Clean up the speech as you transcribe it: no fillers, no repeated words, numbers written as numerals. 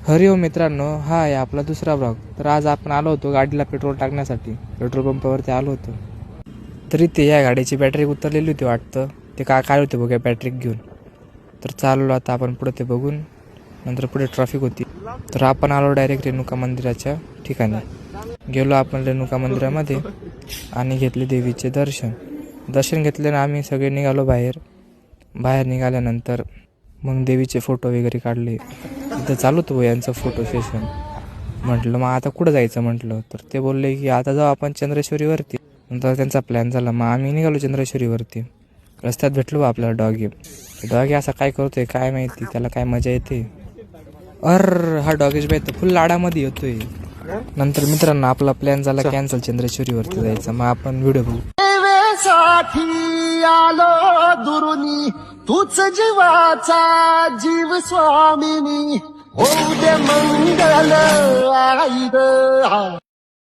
हरिओम मित्रांनो, हा आहे आपला दुसरा ब्लॉग. तर आज आपण आलो होतो गाडीला पेट्रोल टाकण्यासाठी. पेट्रोल पंपावरती आलो होतो. तरी ते या गाडीची बॅटरी उतरलेली होती वाटतं. ते काय होते बघा बॅटरी घेऊन. तर चाललो आता आपण पुढे ते बघून. नंतर पुढे ट्रॅफिक होती. तर आपण आलो डायरेक्ट रेणुका मंदिराच्या ठिकाणी. गेलो आपण रेणुका मंदिरामध्ये आणि घेतले देवीचे दर्शन. दर्शन घेतल्यानं आम्ही सगळे निघालो बाहेर. निघाल्यानंतर मग देवीचे फोटो वगैरे काढले. इथं चालू होतं यांचं फोटो सेशन. म्हटलं मग आता कुठं जायचं म्हटलं. तर ते बोलले की आता जाऊ आपण चंद्रेश्वरीवरती. नंतर त्यांचा प्लॅन झाला. मग आम्ही निघालो चंद्रेश्वरीवरती. रस्त्यात भेटलो आपल्याला डॉगी असा काय करतोय काय माहिती, त्याला काय मजा येते. हा डॉगेश बाई तर फुल लाडामध्ये येतोय. नंतर मित्रांनो आपला प्लॅन झाला कॅन्सल चंद्रेश्वरीवरती जायचा. मग आपण व्हिडिओ बघू. साठी आलो दुरुनी, तूच जीवाचा जीव स्वामिनी, होऊ दे मंगल आई ग.